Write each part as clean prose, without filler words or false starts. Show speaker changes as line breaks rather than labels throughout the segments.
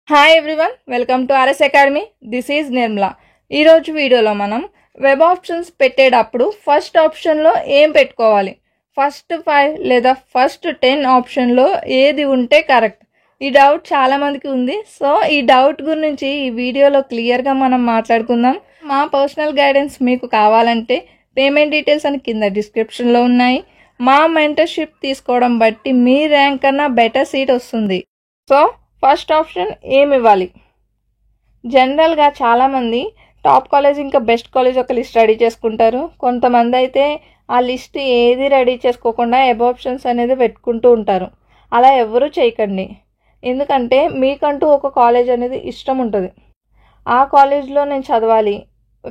Hi everyone, welcome to RS academy. This is Nirmala. ఈరోజు వీడియోలో మనం వెబ్ ఆప్షన్స్ పెట్టేటప్పుడు ఫస్ట్ ఆప్షన్లో ఏం పెట్టుకోవాలి, ఫస్ట్ 5 లేదా ఫస్ట్ 10 ఆప్షన్లో ఏది ఉంటే కరెక్ట్. ఈ డౌట్ చాలామందికి ఉంది. సో ఈ డౌట్ గురించి ఈ వీడియోలో క్లియర్గా మనం మాట్లాడుకుందాం. మా పర్సనల్ గైడెన్స్ మీకు కావాలంటే పేమెంట్ డీటెయిల్స్ అని కింద డిస్క్రిప్షన్లో ఉన్నాయి. మా మెంటర్షిప్ తీసుకోవడం బట్టి మీ ర్యాంక్ కన్నా బెటర్ సీట్ వస్తుంది. సో ఫస్ట్ ఆప్షన్ ఏమి ఇవ్వాలి? జనరల్గా చాలామంది టాప్ కాలేజ్ ఇంకా బెస్ట్ కాలేజ్ ఒక లిస్ట్ రెడీ చేసుకుంటారు. కొంతమంది అయితే ఆ లిస్ట్ ఏది రెడీ చేసుకోకుండా ఎబ్ ఆప్షన్స్ అనేది పెట్టుకుంటూ ఉంటారు. అలా ఎవరూ చేయకండి. ఎందుకంటే మీకంటూ ఒక కాలేజ్ అనేది ఇష్టం ఉంటుంది. ఆ కాలేజ్లో నేను చదవాలి.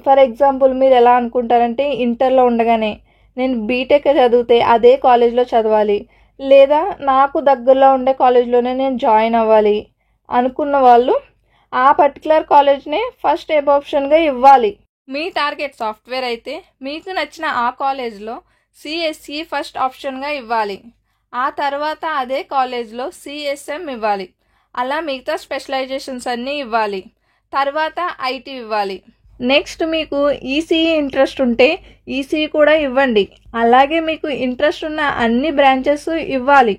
ఫర్ ఎగ్జాంపుల్ మీరు ఎలా అనుకుంటారంటే ఇంటర్లో ఉండగానే నేను బీటెక్ చదివితే అదే కాలేజ్లో చదవాలి, లేదా నాకు దగ్గరలో ఉండే కాలేజ్లోనే నేను జాయిన్ అవ్వాలి అనుకున్న వాళ్ళు ఆ పర్టికులర్ కాలేజ్నే ఫస్ట్ ఎబ్ ఆప్షన్గా ఇవ్వాలి. మీ టార్గెట్ సాఫ్ట్వేర్ అయితే మీకు నచ్చిన ఆ కాలేజ్లో సిఎస్సి ఫస్ట్ ఆప్షన్గా ఇవ్వాలి. ఆ తర్వాత అదే కాలేజ్లో సిఎస్ఎం ఇవ్వాలి. అలా మిగతా స్పెషలైజేషన్స్ అన్నీ ఇవ్వాలి. తర్వాత ఐటీ ఇవ్వాలి. నెక్స్ట్ మీకు ఈసీఈ ఇంట్రెస్ట్ ఉంటే ఈసీఈ కూడా ఇవ్వండి. అలాగే మీకు ఇంట్రెస్ట్ ఉన్న అన్ని బ్రాంచెస్ ఇవ్వాలి.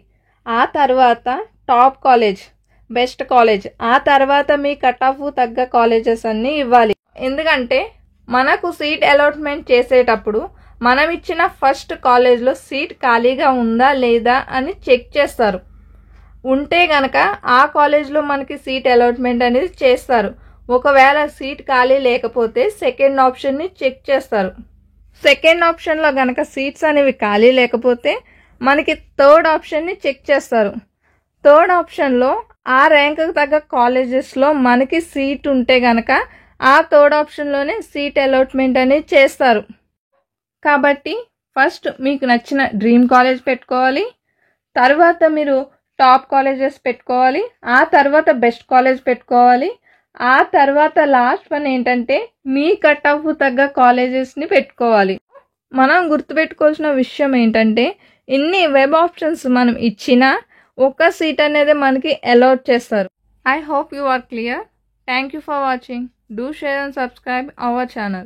ఆ తర్వాత టాప్ కాలేజ్, బెస్ట్ కాలేజ్, ఆ తర్వాత మీ కట్ ఆఫ్ తగ్గ కాలేజెస్ అన్నీ ఇవ్వాలి. ఎందుకంటే మనకు సీట్ అలాట్మెంట్ చేసేటప్పుడు మనం ఇచ్చిన ఫస్ట్ కాలేజ్లో సీట్ ఖాళీగా ఉందా లేదా అని చెక్ చేస్తారు. ఉంటే గనక ఆ కాలేజ్లో మనకి సీట్ అలాట్మెంట్ అనేది చేస్తారు. ఒకవేళ సీట్ ఖాళీ లేకపోతే సెకండ్ ఆప్షన్ని చెక్ చేస్తారు. సెకండ్ ఆప్షన్లో కనుక సీట్స్ అనేవి ఖాళీ లేకపోతే మనకి థర్డ్ ఆప్షన్ని చెక్ చేస్తారు. థర్డ్ ఆప్షన్లో ఆ ర్యాంక్కి తగ్గ కాలేజెస్లో మనకి సీట్ ఉంటే కనుక ఆ థర్డ్ ఆప్షన్లోనే సీట్ అలాట్మెంట్ అనేది చేస్తారు. కాబట్టి ఫస్ట్ మీకు నచ్చిన డ్రీమ్ కాలేజ్ పెట్టుకోవాలి. తర్వాత మీరు టాప్ కాలేజెస్ పెట్టుకోవాలి. ఆ తర్వాత బెస్ట్ కాలేజ్ పెట్టుకోవాలి. ఆ తర్వాత లాస్ట్ వన్ ఏంటంటే మీ కట్ ఆఫ్ తగ్గ కాలేజెస్ని పెట్టుకోవాలి. మనం గుర్తుపెట్టుకోవాల్సిన విషయం ఏంటంటే ఇన్ని వెబ్ ఆప్షన్స్ మనం ఇచ్చినా ఒక సీట్ అనేది మనకి అలాట్ చేస్తారు. I hope you are clear. Thank you for watching. Do share and subscribe our channel.